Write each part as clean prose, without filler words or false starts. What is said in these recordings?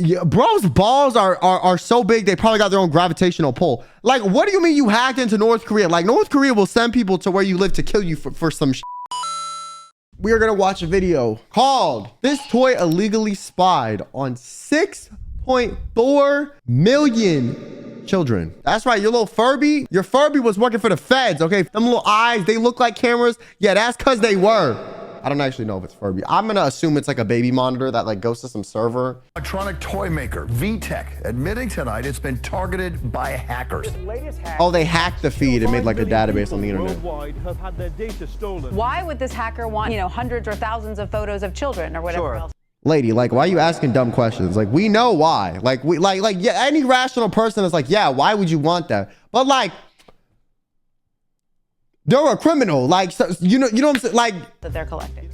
Yeah, bro's balls are so big they probably got their own gravitational pull. Like, what do you mean you hacked into North Korea? Like, North Korea will send people to where you live to kill you for some shit. We are gonna watch a video called "This Toy Illegally Spied on 6.4 million children." That's right, your little Furby. Your Furby was working for the feds, okay? Them little eyes, they look like cameras. Yeah, that's because they were. I don't actually know if it's Furby. I'm gonna assume it's like a baby monitor that like goes to some server. Electronic toy maker VTech admitting tonight it's been targeted by hackers. Oh, they hacked the feed and made like a database on the internet. Have had their data stolen. Why would this hacker want, hundreds or thousands of photos of children or whatever else? Lady, like, why are you asking dumb questions? Like, we know why. Like, yeah, any rational person is like, yeah, why would you want that? But like, they're a criminal. Like, so, you know what I'm saying? Like, That they're collecting.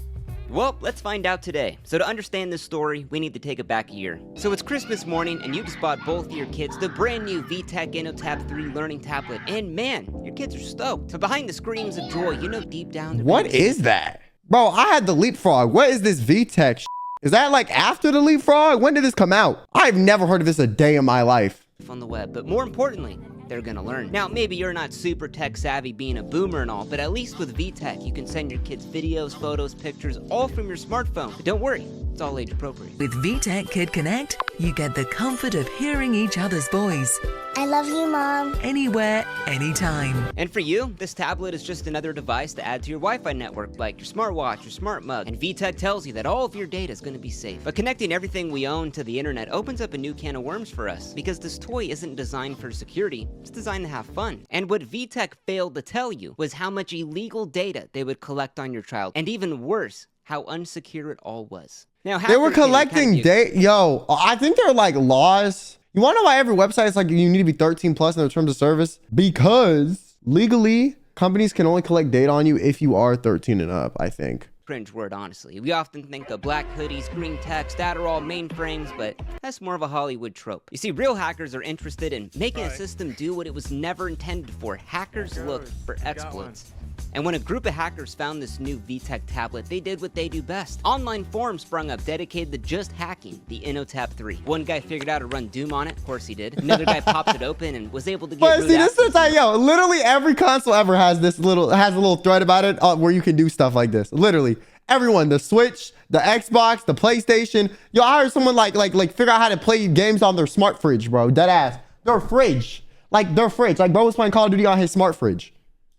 Well, let's find out today. So to understand this story, we need to take it back a year. So it's Christmas morning and you just bought both your kids the brand new VTech InnoTab 3 learning tablet. And man, your kids are stoked. So behind the screams of joy, deep down. what is that? Bro, I had the Leapfrog. What is this VTech? Is that like after the Leapfrog? When did this come out? I've never heard of this a day in my life. On the web, but more importantly, they're gonna learn. Now, maybe you're not super tech savvy being a boomer and all, but at least with VTech, you can send your kids videos, photos, pictures, all from your smartphone. But don't worry, it's all age appropriate. With VTech Kid Connect, you get the comfort of hearing each other's voice. I love you, Mom. Anywhere, anytime. And for you, this tablet is just another device to add to your Wi-Fi network, like your smartwatch, your smart mug. And VTech tells you that all of your data is gonna be safe. But connecting everything we own to the internet opens up a new can of worms for us, because this toy isn't designed for security, it's designed to have fun. And what VTech failed to tell you was how much illegal data they would collect on your child, and even worse, how unsecure it all was. Now, They were collecting data. Yo, I think they're like laws. You want to know why every website is like you need to be 13 plus in their terms of service? Because legally, companies can only collect data on you if you are 13 and up, I think. Cringe word, honestly. We often think of black hoodies, green text, Adderall, mainframes, but that's more of a Hollywood trope. You see, real hackers are interested in making a system do what it was never intended for. Hackers look for exploits. And when a group of hackers found this new VTech tablet, they did what they do best. Online forums sprung up dedicated to just hacking the InnoTab 3. One guy figured out how to run Doom on it. Of course he did. Another guy popped it open and was able to get But see, this is like, yo, literally every console ever has a little thread about it where you can do stuff like this. Literally. Everyone, the Switch, the Xbox, the PlayStation. Yo, I heard someone like figure out how to play games on their smart fridge, bro. Dead ass. Their fridge. Like, their fridge. Like, bro was playing Call of Duty on his smart fridge.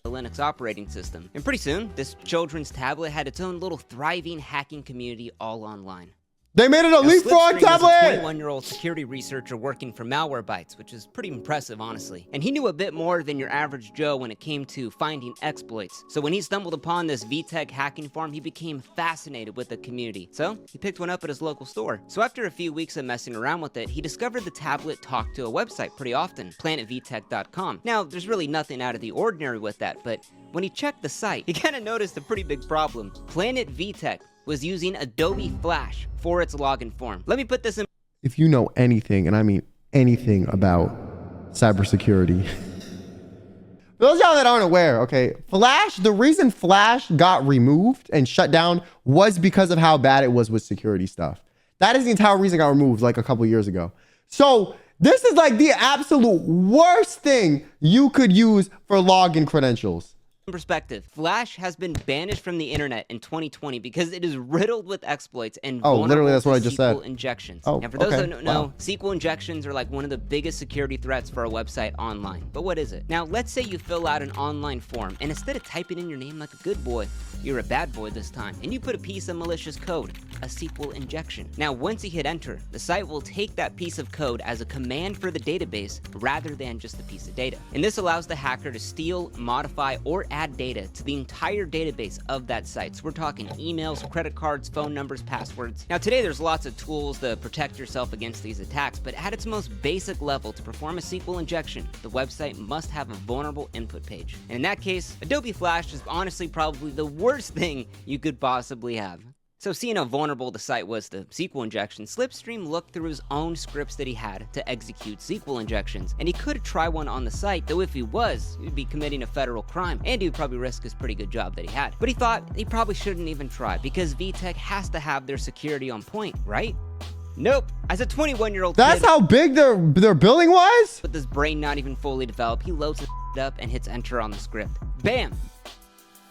The Linux operating system. And pretty soon, this children's tablet had its own little thriving hacking community all online. They made it a Leapfrog tablet! Was a 21-year-old security researcher working for Malwarebytes, which is pretty impressive, honestly. And he knew a bit more than your average Joe when it came to finding exploits. So when he stumbled upon this VTech hacking forum, he became fascinated with the community. So he picked one up at his local store. So after a few weeks of messing around with it, he discovered the tablet talked to a website pretty often, planetvtech.com. Now, there's really nothing out of the ordinary with that, but when he checked the site, he kind of noticed a pretty big problem. Planet VTech was using Adobe Flash for its login form. Let me put this in. If you know anything, and I mean anything about cybersecurity, for those of y'all that aren't aware, okay, Flash, the reason Flash got removed and shut down was because of how bad it was with security stuff. That is the entire reason it got removed like a couple years ago. So this is like the absolute worst thing you could use for login credentials. Perspective, Flash has been banished from the internet in 2020 because it is riddled with exploits and vulnerable literally that's what I just said. SQL injections. Oh, now for those okay. that don't know, Wow. SQL injections are like one of the biggest security threats for a website online. But what is it? Now let's say you fill out an online form and instead of typing in your name like a good boy, you're a bad boy this time, and you put a piece of malicious code, a SQL injection. Now once you hit enter, the site will take that piece of code as a command for the database rather than just a piece of data. And this allows the hacker to steal, modify, or add data to the entire database of that site. So we're talking emails, credit cards, phone numbers, passwords. Now today there's lots of tools to protect yourself against these attacks, but at its most basic level, to perform a SQL injection, the website must have a vulnerable input page. And in that case, Adobe Flash is honestly probably the worst thing you could possibly have. So seeing how vulnerable the site was to SQL injection, Slipstream looked through his own scripts that he had to execute SQL injections. And he could try one on the site, though if he was, he'd be committing a federal crime, and he would probably risk his pretty good job that he had. But he thought he probably shouldn't even try, because VTech has to have their security on point, right? Nope. As a 21-year-old That's kid, how big their billing was? with his brain not even fully developed, he loads it up and hits enter on the script. Bam!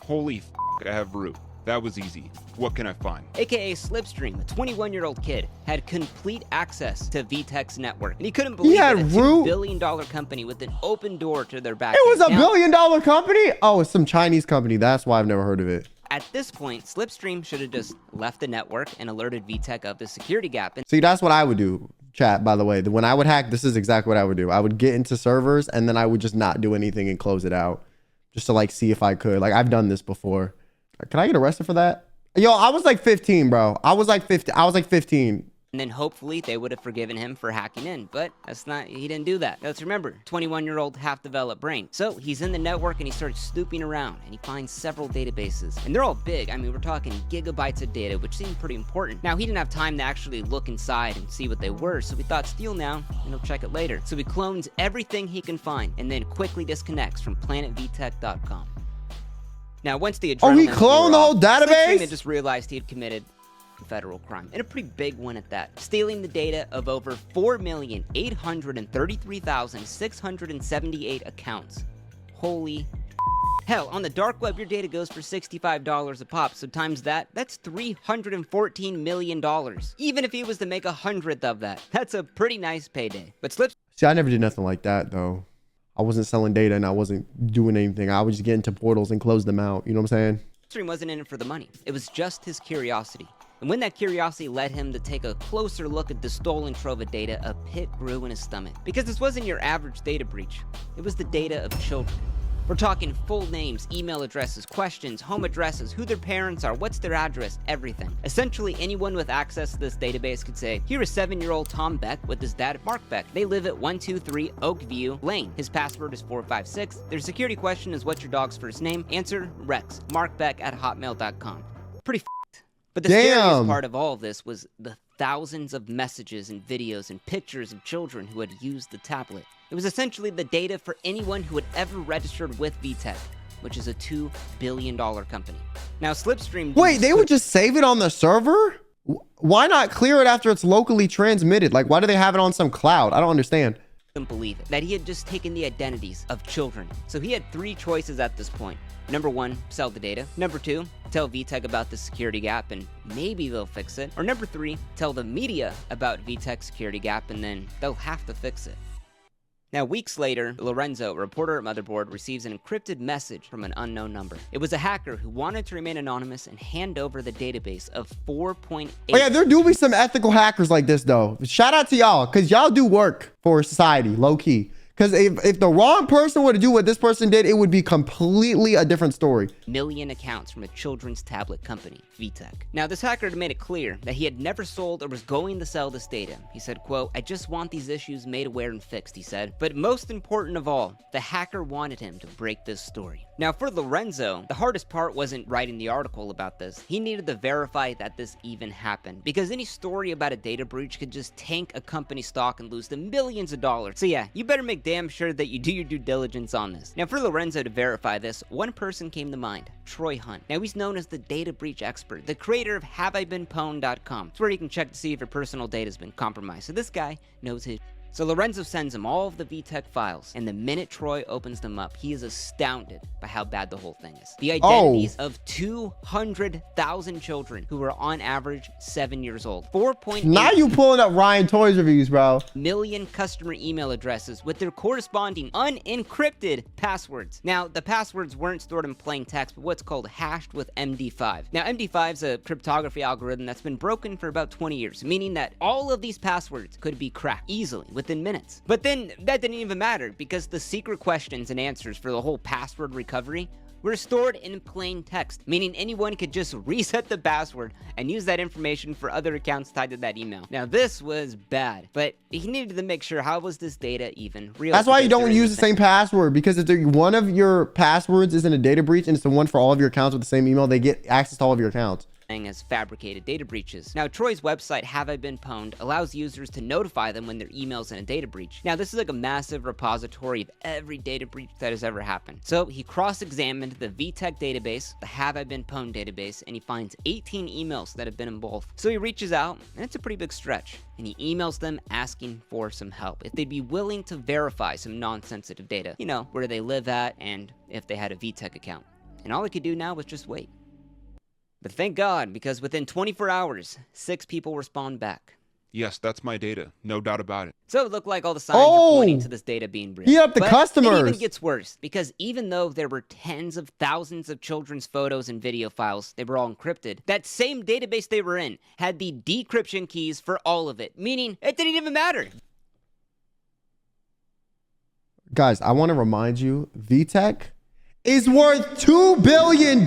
Holy f***, I have root. That was easy. What can I find? AKA Slipstream, a 21-year-old kid, had complete access to VTech's network. And he couldn't believe had that a root? $2 billion company with an open door to their back. It was a $1 billion company? Oh, it's some Chinese company. That's why I've never heard of it. At this point, Slipstream should have just left the network and alerted VTech of the security gap. And See, that's what I would do, chat, by the way. When I would hack, this is exactly what I would do. I would get into servers and then I would just not do anything and close it out just to like see if I could. Like, I've done this before. Can I get arrested for that? Yo, I was like 15, bro. I was like 15. And then hopefully they would have forgiven him for hacking in, but he didn't do that. Let's remember, 21-year-old half-developed brain. So he's in the network and he starts snooping around and he finds several databases. And they're all big. I mean, we're talking gigabytes of data, which seemed pretty important. Now, he didn't have time to actually look inside and see what they were, so we thought steal now and he'll check it later. So he clones everything he can find and then quickly disconnects from planetvtech.com. Now, once the Oh, he adrenaline cloned wore the whole off, database? Slipstream had just realized he had committed a federal crime, and a pretty big one at that, stealing the data of over 4,833,678 accounts. Holy hell, on the dark web, your data goes for $65 a pop, so times that, that's $314 million. Even if he was to make 100th of that, that's a pretty nice payday. But See, I never did nothing like that, though. I wasn't selling data and I wasn't doing anything. I would just get into portals and close them out. You know what I'm saying? Slipstream wasn't in it for the money. It was just his curiosity. And when that curiosity led him to take a closer look at the stolen trove of data, a pit grew in his stomach. Because this wasn't your average data breach. It was the data of children. We're talking full names, email addresses, questions, home addresses, who their parents are, what's their address, everything. Essentially, anyone with access to this database could say, here is 7-year-old Tom Beck with his dad, Mark Beck. They live at 123 Oakview Lane. His password is 456. Their security question is, what's your dog's first name? Answer, Rex. markbeck@hotmail.com. Pretty f***ed. But the scariest part of all of this was the thousands of messages and videos and pictures of children who had used the tablet. It was essentially the data for anyone who had ever registered with VTech, which is a $2 billion company. Now, Slipstream... Wait, they would just save it on the server? Why not clear it after it's locally transmitted? Like, why do they have it on some cloud? I don't understand. Couldn't believe it, that he had just taken the identities of children. So he had 3 choices at this point. Number 1, sell the data. Number 2, tell VTech about the security gap and maybe they'll fix it. Or number 3, tell the media about VTech's security gap and then they'll have to fix it. Now, weeks later, Lorenzo, a reporter at Motherboard, receives an encrypted message from an unknown number. It was a hacker who wanted to remain anonymous and hand over the database of 4.8... Oh yeah, there do be some ethical hackers like this, though. Shout out to y'all, because y'all do work for society, low-key. Because if the wrong person were to do what this person did, it would be completely a different story. million accounts from a children's tablet company, VTech. Now, this hacker had made it clear that he had never sold or was going to sell this data. He said, quote, I just want these issues made aware and fixed, he said. But most important of all, the hacker wanted him to break this story. Now, for Lorenzo, the hardest part wasn't writing the article about this. He needed to verify that this even happened, because any story about a data breach could just tank a company's stock and lose them millions of dollars. So yeah, you better make damn sure that you do your due diligence on this. Now, for Lorenzo to verify this, one person came to mind, Troy Hunt. Now, he's known as the data breach expert, the creator of HaveIBeenPwned.com. It's where you can check to see if your personal data has been compromised. So this guy knows his. So Lorenzo sends him all of the VTech files, and the minute Troy opens them up, he is astounded by how bad the whole thing is. The identities of 200,000 children who are on average 7 years old. 4.8 Now you pulling up Ryan Toys reviews, bro. million customer email addresses with their corresponding unencrypted passwords. Now, the passwords weren't stored in plain text, but what's called hashed with MD5. Now, MD5 is a cryptography algorithm that's been broken for about 20 years, meaning that all of these passwords could be cracked easily within minutes. But then that didn't even matter, because the secret questions and answers for the whole password recovery were stored in plain text, meaning anyone could just reset the password and use that information for other accounts tied to that email. Now, this was bad, but he needed to make sure, how was this data even real? That's why you Because don't there use is the same password, because if one of your passwords is in a data breach and it's the one for all of your accounts with the same email, they get access to all of your accounts. as fabricated data breaches. Now, Troy's website, Have I Been Pwned, allows users to notify them when their email's in a data breach. Now, this is like a massive repository of every data breach that has ever happened. So he cross-examined the VTech database, the Have I Been Pwned database, and he finds 18 emails that have been in both. So he reaches out, and it's a pretty big stretch, and he emails them asking for some help, if they'd be willing to verify some non-sensitive data, you know, where they live at and if they had a VTech account. And all he could do now was just wait. But thank God, because within 24 hours, 6 people respond back. Yes, that's my data. No doubt about it. So it looked like all the signs are pointing to this data being breached. He up the customers. It even gets worse, because even though there were tens of thousands of children's photos and video files, they were all encrypted, that same database they were in had the decryption keys for all of it, meaning it didn't even matter. Guys, I want to remind you, VTech is worth $2 billion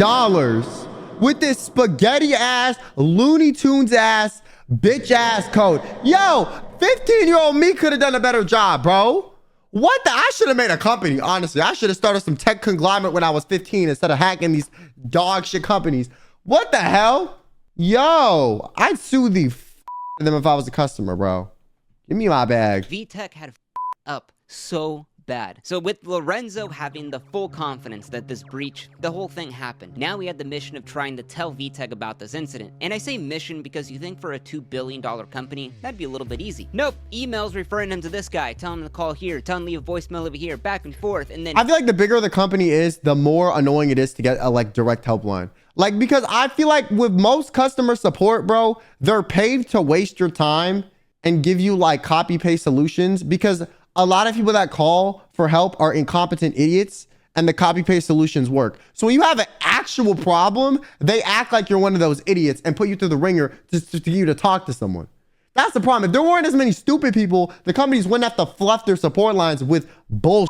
with this spaghetti ass, Looney Tunes ass, bitch ass code. Yo, 15-year-old me could have done a better job, bro. What the? I should have made a company, honestly. I should have started some tech conglomerate when I was 15 instead of hacking these dog shit companies. What the hell? Yo, I'd sue the them if I was a customer, bro. Give me my bag. VTech had up so bad. So with Lorenzo having the full confidence that this breach, the whole thing happened, now we had the mission of trying to tell VTech about this incident. And I say mission because you think for a $2 billion company, that'd be a little bit easy. Nope, emails referring him to this guy, telling him to call here, telling him to leave a voicemail over here, back and forth, and then... I feel like the bigger the company is, the more annoying it is to get a like direct helpline. Like, because I feel like with most customer support, bro, they're paid to waste your time and give you like copy paste solutions, because a lot of people that call for help are incompetent idiots and the copy paste solutions work. So when you have an actual problem, they act like you're one of those idiots and put you through the ringer to get you to talk to someone. That's the problem. If there weren't as many stupid people, the companies wouldn't have to fluff their support lines with bullshit.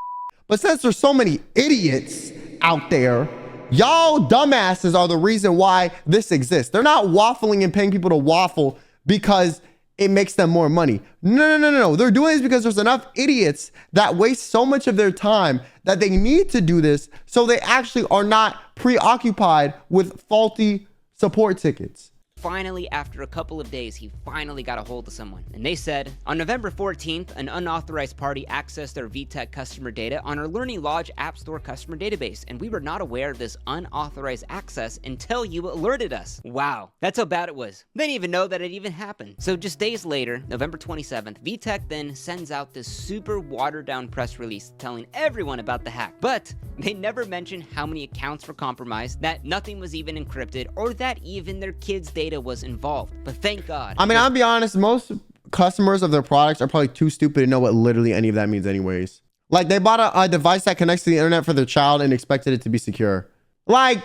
But since there's so many idiots out there, y'all dumbasses are the reason why this exists. They're not waffling and paying people to waffle because it makes them more money. No. They're doing this because there's enough idiots that waste so much of their time that they need to do this, so they actually are not preoccupied with faulty support tickets. Finally, after a couple of days, he finally got a hold of someone. And they said, on November 14th, an unauthorized party accessed their VTech customer data on our Learning Lodge App Store customer database, and we were not aware of this unauthorized access until you alerted us. Wow, that's how bad it was. They didn't even know that it even happened. So just days later, November 27th, VTech then sends out this super watered-down press release telling everyone about the hack. But they never mentioned how many accounts were compromised, that nothing was even encrypted, or that even their kids' data was involved. But thank God. I mean, I'll be honest, most customers of their products are probably too stupid to know what literally any of that means anyways. Like, they bought a device that connects to the internet for their child and expected it to be secure. Like,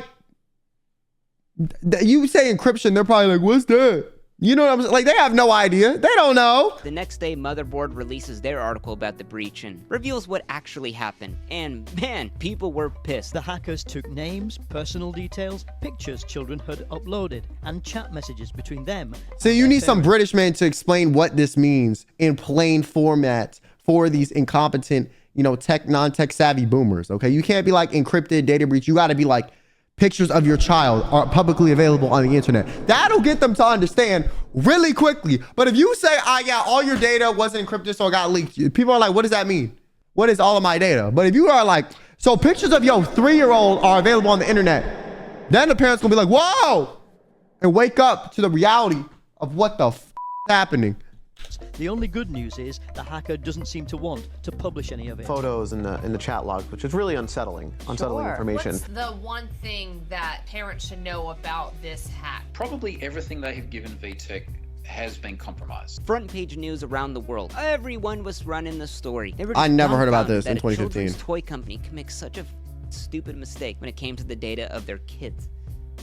you say encryption, they're probably like, what's that? You know what I'm saying? Like, they have no idea. They don't know. The next day, Motherboard releases their article about the breach and reveals what actually happened. And man, people were pissed. The hackers took names, personal details, pictures children had uploaded, and chat messages between them. So you need some British man to explain what this means in plain format for these incompetent, you know, non-tech savvy boomers. Okay, you can't be like encrypted data breach. You got to be like, pictures of your child are publicly available on the internet. That'll get them to understand really quickly. But if you say, yeah, all your data wasn't encrypted, so it got leaked, people are like, what does that mean? What is all of my data? But if you are like, so pictures of your 3-year-old are available on the internet, then the parents gonna be like, whoa, and wake up to the reality of what the f happening. The only good news is the hacker doesn't seem to want to publish any of it. Photos in the chat logs, which is really unsettling information. What's the one thing that parents should know about this hack? Probably everything they have given VTech has been compromised. Front page news around the world. Everyone was running the story. I never heard about this in 2015. A children's toy company can make such a stupid mistake when it came to the data of their kids.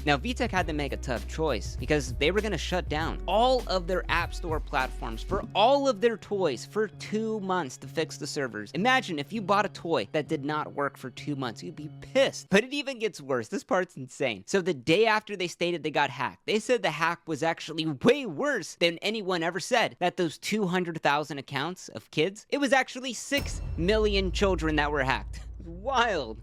Now, VTech had to make a tough choice because they were going to shut down all of their App Store platforms for all of their toys for 2 months to fix the servers. Imagine if you bought a toy that did not work for 2 months, you'd be pissed. But it even gets worse. This part's insane. So the day after they stated they got hacked, they said the hack was actually way worse than anyone ever said. That those 200,000 accounts of kids, it was actually 6 million children that were hacked. Wild.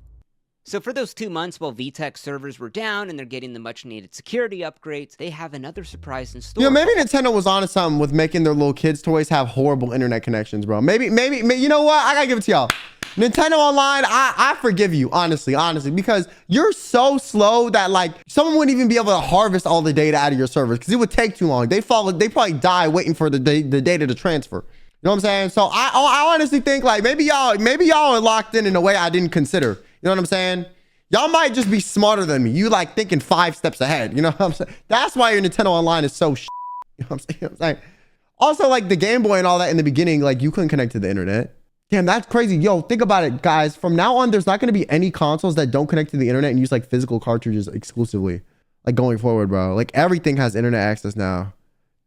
So for those 2 months while VTech servers were down and they're getting the much needed security upgrades, they have another surprise in store. Yeah, maybe Nintendo was onto something with making their little kids' toys have horrible internet connections, bro. Maybe, you know what? I gotta give it to y'all. Nintendo Online, I forgive you, honestly, because you're so slow that like someone wouldn't even be able to harvest all the data out of your servers because it would take too long. They probably die waiting for the data to transfer. You know what I'm saying? So I honestly think like maybe y'all are locked in a way I didn't consider. You know what I'm saying? Y'all might just be smarter than me. You like thinking 5 steps ahead. You know what I'm saying? That's why your Nintendo Online is so shit. You know what I'm saying? Also, like the Game Boy and all that in the beginning, like you couldn't connect to the internet. Damn, that's crazy. Yo, think about it, guys. From now on, there's not going to be any consoles that don't connect to the internet and use like physical cartridges exclusively. Like going forward, bro. Like everything has internet access now.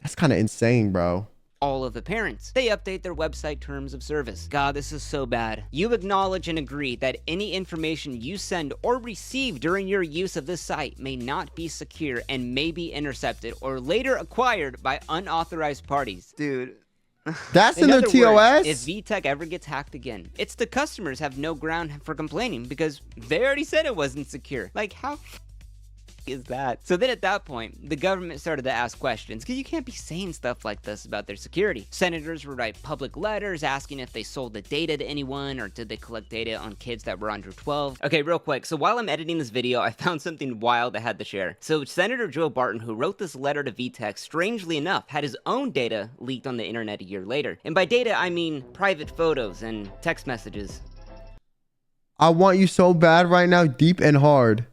That's kind of insane, bro. All of the parents. They update their website terms of service. God, this is so bad. You acknowledge and agree that any information you send or receive during your use of this site may not be secure and may be intercepted or later acquired by unauthorized parties. Dude. That's in their TOS? If VTech ever gets hacked again, it's the customers have no ground for complaining because they already said it wasn't secure. Like, how is that? So then at that point, the government started to ask questions because you can't be saying stuff like this about their security. Senators would write public letters asking if they sold the data to anyone or did they collect data on kids that were under 12. Okay, real quick. So while I'm editing this video, I found something wild I had to share. So Senator Joe Barton, who wrote this letter to VTech, strangely enough, had his own data leaked on the internet a year later. And by data, I mean private photos and text messages. I want you so bad right now, deep and hard.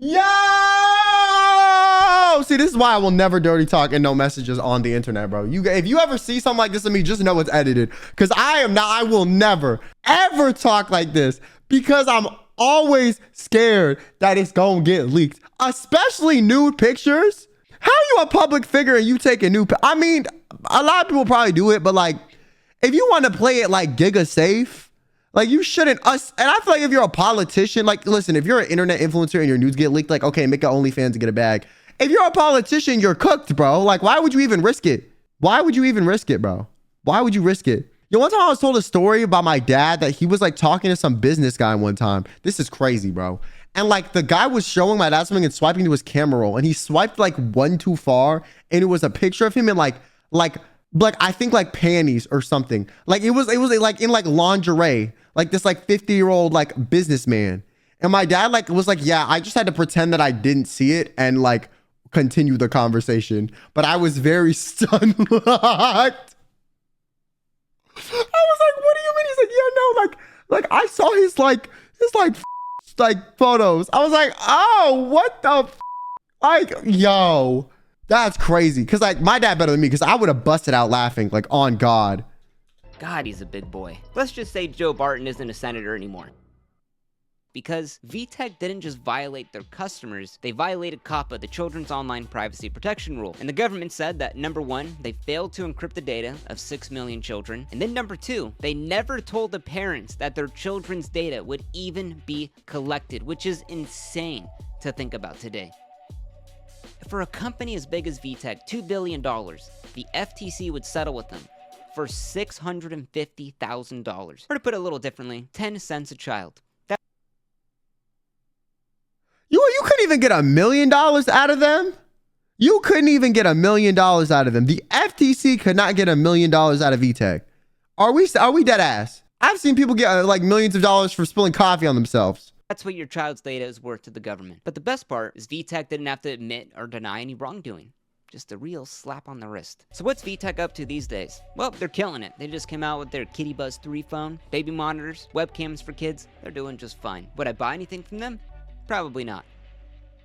Yo! See, this is why I will never dirty talk and no messages on the internet, bro. If you ever see something like this to me, just know it's edited. Because I will never, ever talk like this. Because I'm always scared that it's gonna get leaked. Especially nude pictures. How are you a public figure and you take a nude I mean, a lot of people probably do it, but like, if you want to play it like giga safe, like you shouldn't and I feel like if you're a politician, like listen, if you're an internet influencer and your news get leaked, like okay, make an OnlyFans to get a bag. If you're a politician, you're cooked, bro. Like why would you even risk it? Why would you even risk it, bro? Why would you risk it? Yo, one time I was told a story about my dad that he was like talking to some business guy one time. This is crazy, bro. And like the guy was showing my dad something and swiping to his camera roll and he swiped like one too far and it was a picture of him in like I think like panties or something. Like it was like in like lingerie, like this like 50-year-old like businessman. And my dad like was like, yeah, I just had to pretend that I didn't see it and like continue the conversation. But I was very stunned. I was like, what do you mean? He's like, yeah, no, like I saw his photos. I was like, oh, what the like, yo. That's crazy. Cause like my dad better than me because I would have busted out laughing like on God. God, he's a big boy. Let's just say Joe Barton isn't a senator anymore. Because VTech didn't just violate their customers, they violated COPPA, the Children's Online Privacy Protection Rule. And the government said that number 1, they failed to encrypt the data of 6 million children. And then number 2, they never told the parents that their children's data would even be collected, which is insane to think about today. For a company as big as VTech, $2 billion, the FTC would settle with them for $650,000. Or to put it a little differently, 10 cents a child. You couldn't even get $1 million out of them? You couldn't even get $1 million out of them. The FTC could not get $1 million out of VTech. Are we dead ass? I've seen people get like millions of dollars for spilling coffee on themselves. That's what your child's data is worth to the government. But the best part is VTech didn't have to admit or deny any wrongdoing. Just a real slap on the wrist. So what's VTech up to these days? Well, they're killing it. They just came out with their Kitty Buzz 3 phone, baby monitors, webcams for kids. They're doing just fine. Would I buy anything from them? Probably not.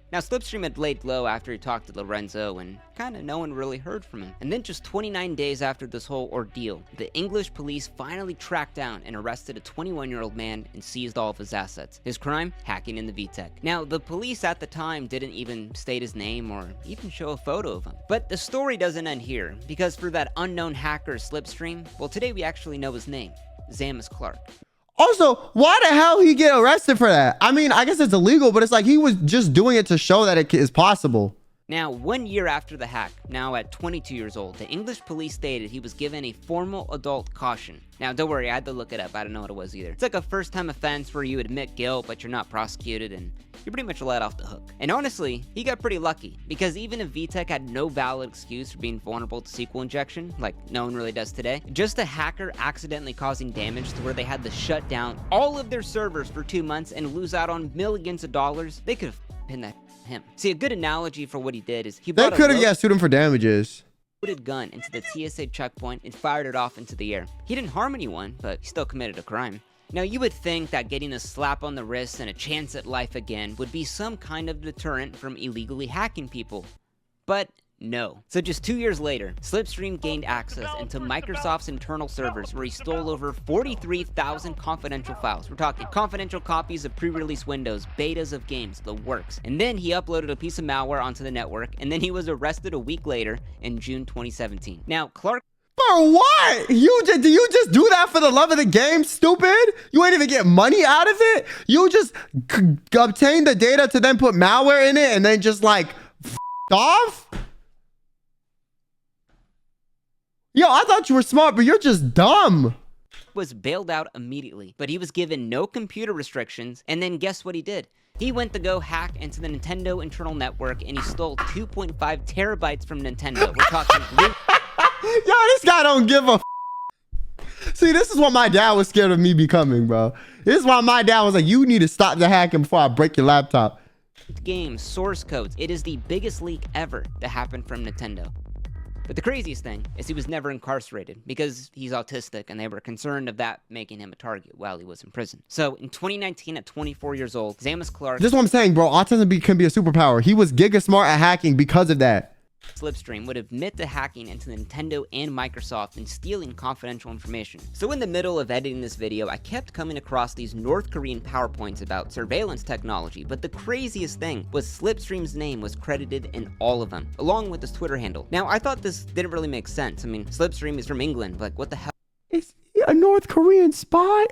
Now, Slipstream had laid low after he talked to Lorenzo, and kinda no one really heard from him. And then just 29 days after this whole ordeal, the English police finally tracked down and arrested a 21-year-old man and seized all of his assets. His crime? Hacking into VTech. Now, the police at the time didn't even state his name or even show a photo of him. But the story doesn't end here, because for that unknown hacker Slipstream, well, today we actually know his name, Zamas Clark. Also, why the hell he get arrested for that? I mean, I guess it's illegal, but it's like he was just doing it to show that it is possible. Now, 1 year after the hack, now at 22 years old, the English police stated he was given a formal adult caution. Now, don't worry, I had to look it up. I don't know what it was either. It's like a first-time offense where you admit guilt, but you're not prosecuted, and you're pretty much let off the hook. And honestly, he got pretty lucky, because even if VTech had no valid excuse for being vulnerable to SQL injection, like no one really does today, just a hacker accidentally causing damage to where they had to shut down all of their servers for 2 months and lose out on millions of dollars, they could have pinned that him. See, a good analogy for what he did is he They could have sued him for damages. Loaded gun into the TSA checkpoint and fired it off into the air. He didn't harm anyone, but he still committed a crime. Now, you would think that getting a slap on the wrist and a chance at life again would be some kind of deterrent from illegally hacking people. But no. So just 2 years later, Slipstream gained access into Microsoft's internal servers where he stole over 43,000 confidential files. We're talking confidential copies of pre-release Windows, betas of games, the works. And then he uploaded a piece of malware onto the network, and then he was arrested a week later in June 2017. Now, Clark... For what? Do you just do that for the love of the game, stupid? You ain't even get money out of it? You just obtain the data to then put malware in it and then just like off? Yo, I thought you were smart, but you're just dumb. Was bailed out immediately, but he was given no computer restrictions, and then guess what he did? He went to go hack into the Nintendo internal network, and he stole 2.5 terabytes from Nintendo. We're talking... Yo, this guy don't give a See, this is what my dad was scared of me becoming, bro. This is why my dad was like, you need to stop the hacking before I break your laptop. Games, source codes. It is the biggest leak ever to happen from Nintendo. But the craziest thing is he was never incarcerated because he's autistic and they were concerned of that making him a target while he was in prison. So in 2019, at 24 years old, Zamus Clark... This is what I'm saying, bro. Autism can be a superpower. He was giga smart at hacking because of that. Slipstream would admit to hacking into Nintendo and Microsoft and stealing confidential information. So in the middle of editing this video, I kept coming across these North Korean PowerPoints about surveillance technology, but the craziest thing was Slipstream's name was credited in all of them, along with his Twitter handle. Now, I thought this didn't really make sense. I mean, Slipstream is from England, like what the hell? Is he a North Korean spy?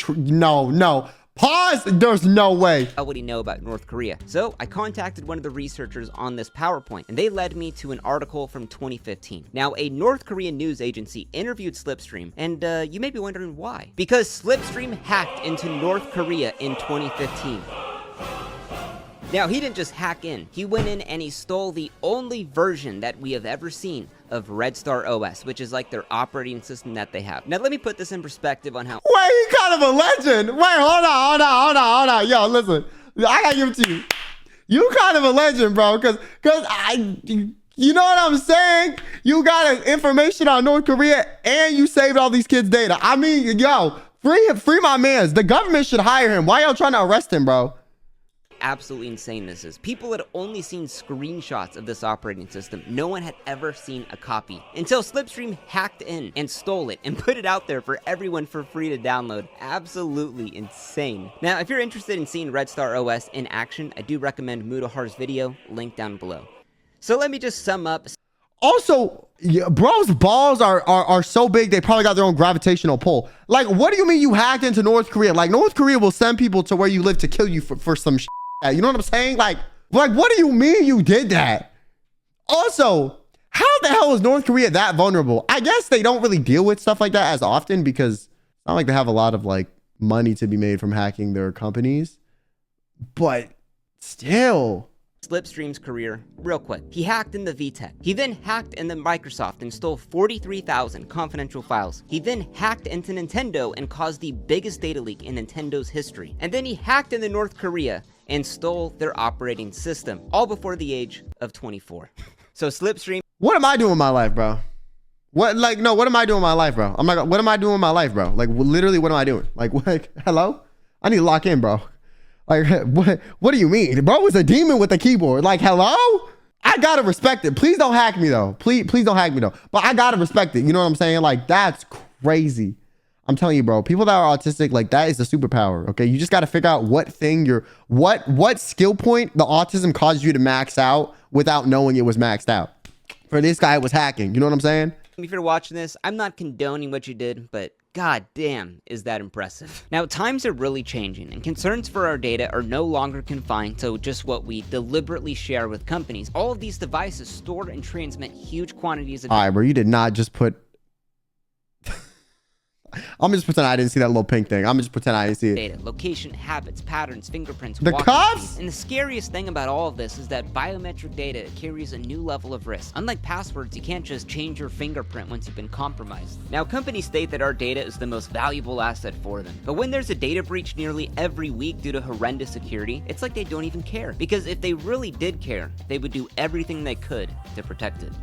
No. Pause! There's no way. How would he know about North Korea? So I contacted one of the researchers on this PowerPoint, and they led me to an article from 2015. Now, a North Korean news agency interviewed Slipstream, and you may be wondering why. Because Slipstream hacked into North Korea in 2015. Now, he didn't just hack in. He went in and he stole the only version that we have ever seen of Red Star OS, which is like their operating system that they have. Now, let me put this in perspective on how... Wait, you kind of a legend. Wait, hold on. Yo, listen. I gotta give it to you. You kind of a legend, bro, because you know what I'm saying? You got information on North Korea and you saved all these kids' data. I mean, yo, free my mans. The government should hire him. Why y'all trying to arrest him, bro? Absolutely insane this is. People had only seen screenshots of this operating system. No one had ever seen a copy until Slipstream hacked in and stole it and put it out there for everyone for free to download. Absolutely insane. Now, if you're interested in seeing Red Star OS in action, I do recommend Mudahar's video, link down below. So let me just sum up. Also, bro's balls are so big, they probably got their own gravitational pull. Like, what do you mean you hacked into North Korea? Like, North Korea will send people to where you live to kill you for some shit. You know what I'm saying? Like, what do you mean you did that? Also, how the hell is North Korea that vulnerable? I guess they don't really deal with stuff like that as often because it's not like they have a lot of like money to be made from hacking their companies. But still... Slipstream's career real quick. He hacked in the VTech. He then hacked into Microsoft and stole 43,000 confidential files. He then hacked into Nintendo and caused the biggest data leak in Nintendo's history. And then he hacked into North Korea and stole their operating system, all before the age of 24. So Slipstream... What am I doing in my life, bro? What am I doing in my life, bro? I'm like, what am I doing in my life, bro? Like, literally, what am I doing? Like, what? Hello? I need to lock in, bro. Like, what do you mean? Bro was a demon with a keyboard. Like, hello? I gotta respect it. Please don't hack me, though. Please don't hack me, though. But I gotta respect it. You know what I'm saying? Like, that's crazy. I'm telling you, bro, people that are autistic, like, that is the superpower, okay? You just gotta figure out what thing what skill point the autism caused you to max out without knowing it was maxed out. For this guy, it was hacking. You know what I'm saying? If you're watching this, I'm not condoning what you did, but God damn, is that impressive. Now, times are really changing, and concerns for our data are no longer confined to just what we deliberately share with companies. All of these devices store and transmit huge quantities of... All right, bro, you did not just put... I'm just pretend I didn't see that little pink thing. I'm just pretend I didn't see it. Data, location, habits, patterns, fingerprints, the cuffs? And the scariest thing about all of this is that biometric data carries a new level of risk. Unlike passwords, you can't just change your fingerprint once you've been compromised. Now, companies state that our data is the most valuable asset for them. But when there's a data breach nearly every week due to horrendous security, it's like they don't even care. Because if they really did care, they would do everything they could to protect it.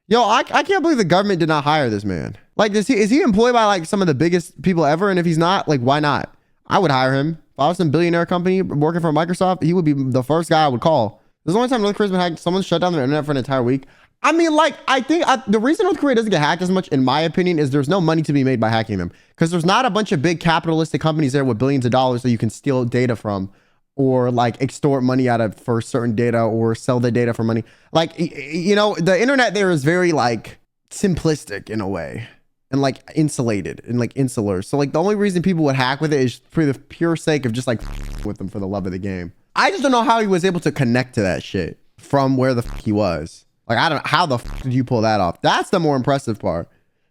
Yo, I can't believe the government did not hire this man. Like, is he employed by like some of the biggest people ever? And if he's not, like, why not? I would hire him. If I was some billionaire company working for Microsoft, he would be the first guy I would call. There's the only time North Korea's been hacked, someone shut down their internet for an entire week. I mean, like, I think the reason North Korea doesn't get hacked as much, in my opinion, is there's no money to be made by hacking them. Because there's not a bunch of big capitalistic companies there with billions of dollars that you can steal data from, or like extort money out of for certain data, or sell the data for money. Like, you know, the internet there is very like simplistic in a way, and like insulated and like insular. So like the only reason people would hack with it is for the pure sake of just like with them for the love of the game. I just don't know how he was able to connect to that shit from where the he was. Like, I don't know how the did you pull that off. That's the more impressive part.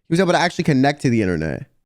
He was able to actually connect to the internet.